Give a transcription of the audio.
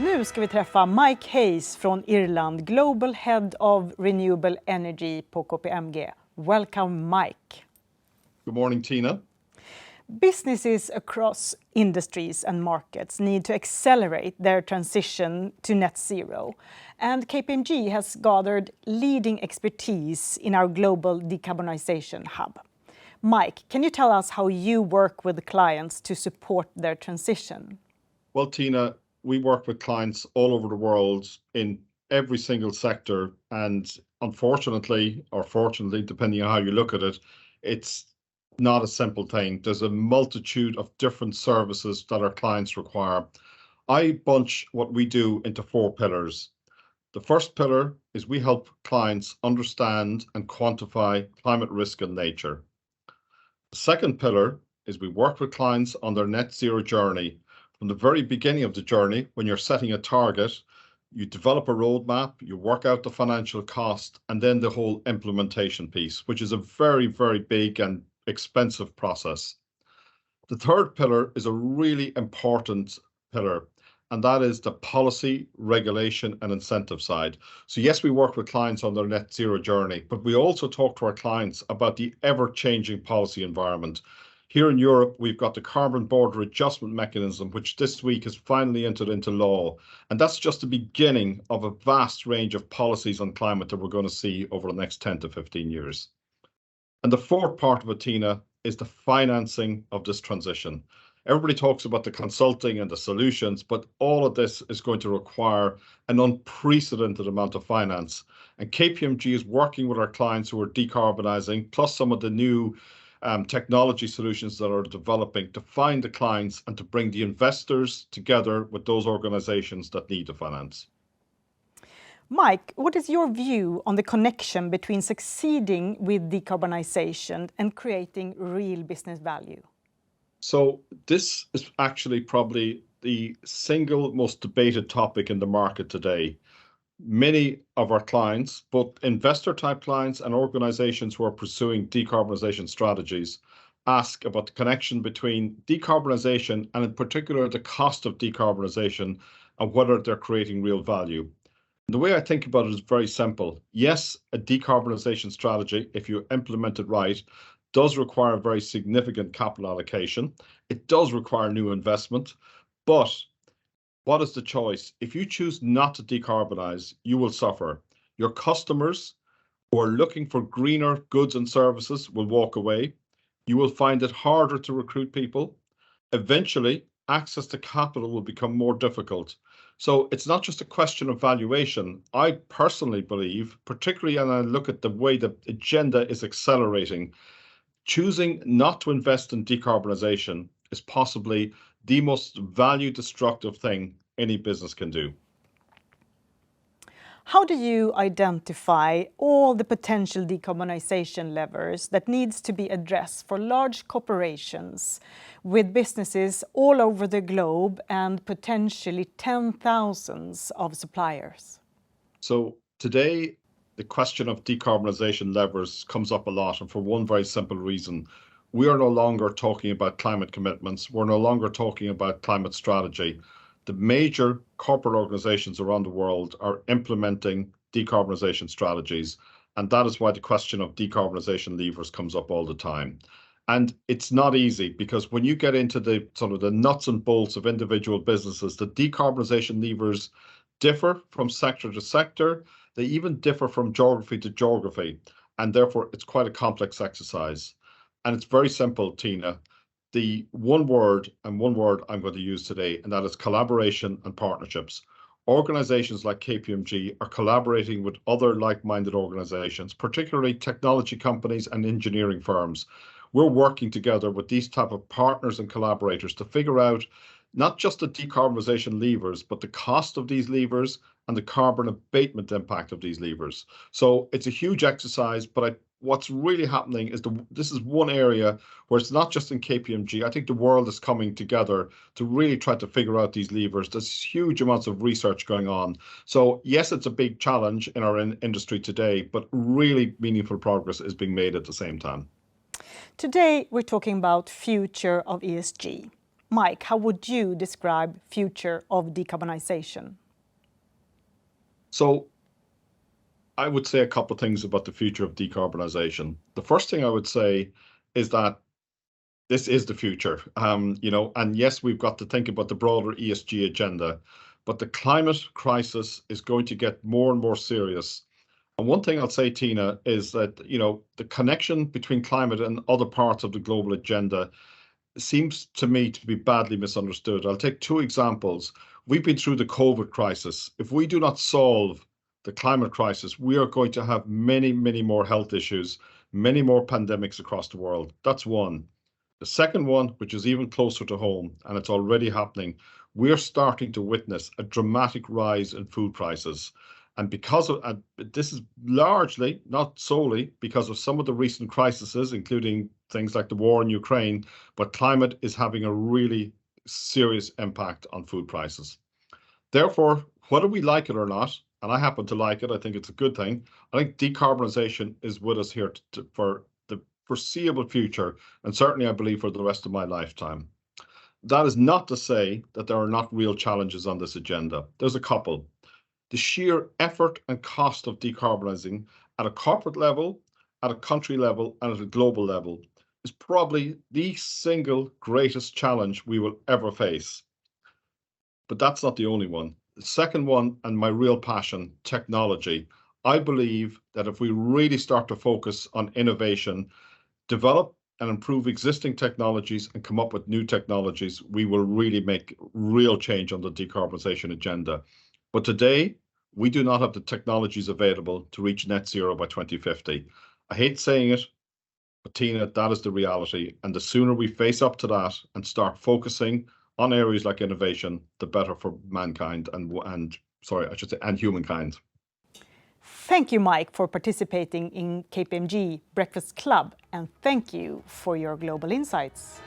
Nu ska vi träffa Mike Hayes från Irland, Global Head of Renewable Energy på KPMG. Welcome, Mike. Good morning, Tina. Businesses across industries and markets need to accelerate their transition to net zero. And KPMG has gathered leading expertise in our global decarbonization hub. Mike, can you tell us how you work with clients to support their transition? Well, Tina, we work with clients all over the world in every single sector. And unfortunately, or fortunately, depending on how you look at it, it's not a simple thing. There's a multitude of different services that our clients require. I bunch what we do into 4 pillars. The first pillar is we help clients understand and quantify climate risk and nature. The second pillar is we work with clients on their net zero journey. From the very beginning of the journey, when you're setting a target, you develop a roadmap, you work out the financial cost, and then the whole implementation piece, which is a very, very big and expensive process. The third pillar is a really important pillar, and that is the policy, regulation, and incentive side. So yes, we work with clients on their net zero journey, but we also talk to our clients about the ever-changing policy environment. Here in Europe, we've got the Carbon Border Adjustment Mechanism, which this week has finally entered into law. And that's just the beginning of a vast range of policies on climate that we're going to see over the next 10 to 15 years. And the fourth part of it, Tina, is the financing of this transition. Everybody talks about the consulting and the solutions, but all of this is going to require an unprecedented amount of finance. And KPMG is working with our clients who are decarbonizing, plus some of the new technology solutions that are developing to find the clients and to bring the investors together with those organizations that need the finance. Mike, what is your view on the connection between succeeding with decarbonization and creating real business value? So this is actually probably the single most debated topic in the market today. Many of our clients, both investor type clients and organizations who are pursuing decarbonization strategies, ask about the connection between decarbonization and in particular the cost of decarbonization and whether they're creating real value. The way I think about it is very simple. Yes, a decarbonization strategy, if you implement it right, does require very significant capital allocation. It does require new investment. But what is the choice? If you choose not to decarbonize, you will suffer. Your customers who are looking for greener goods and services will walk away. You will find it harder to recruit people. Eventually, access to capital will become more difficult. So it's not just a question of valuation. I personally believe, particularly when I look at the way the agenda is accelerating, choosing not to invest in decarbonization is possibly the most value destructive thing any business can do. How do you identify all the potential decarbonization levers that needs to be addressed for large corporations with businesses all over the globe and potentially 10,000s of suppliers? So today, the question of decarbonization levers comes up a lot, and for one very simple reason. We are no longer talking about climate commitments. We're no longer talking about climate strategy. The major corporate organizations around the world are implementing decarbonization strategies. And that is why the question of decarbonization levers comes up all the time. And it's not easy because when you get into the sort of the nuts and bolts of individual businesses, the decarbonization levers differ from sector to sector. They even differ from geography to geography. And therefore, it's quite a complex exercise. And it's very simple, Tina. The one word I'm going to use today, and that is collaboration and partnerships. Organizations like KPMG are collaborating with other like-minded organizations, particularly technology companies and engineering firms. We're working together with these type of partners and collaborators to figure out not just the decarbonization levers, but the cost of these levers and the carbon abatement impact of these levers. So it's a huge exercise, but what's really happening is this is one area where it's not just in KPMG. I think the world is coming together to really try to figure out these levers. There's huge amounts of research going on. So yes, it's a big challenge in our industry today, but really meaningful progress is being made at the same time. Today, we're talking about future of ESG. Mike, how would you describe future of decarbonization? So I would say a couple of things about the future of decarbonization. The first thing I would say is that this is the future, and yes, we've got to think about the broader ESG agenda, but the climate crisis is going to get more and more serious. And one thing I'll say, Tina, is that, the connection between climate and other parts of the global agenda seems to me to be badly misunderstood. I'll take two examples. We've been through the COVID crisis. If we do not solve the climate crisis, we are going to have many, many more health issues, many more pandemics across the world. That's one. The second one, which is even closer to home, and it's already happening, we're starting to witness a dramatic rise in food prices. And because of this is largely, not solely, because of some of the recent crises, including things like the war in Ukraine, but climate is having a really serious impact on food prices. Therefore, whether we like it or not, and I happen to like it, I think it's a good thing, I think decarbonization is with us here for the foreseeable future, and certainly I believe for the rest of my lifetime. That is not to say that there are not real challenges on this agenda. There's a couple. The sheer effort and cost of decarbonizing at a corporate level, at a country level, and at a global level is probably the single greatest challenge we will ever face. But that's not the only one. The second one, and my real passion, technology. I believe that if we really start to focus on innovation, develop and improve existing technologies and come up with new technologies, we will really make real change on the decarbonization agenda. But today, we do not have the technologies available to reach net zero by 2050. I hate saying it, but Tina, that is the reality. And the sooner we face up to that and start focusing on areas like innovation, the better for mankind and humankind. Thank you, Mike, for participating in KPMG Breakfast Club, and thank you for your global insights.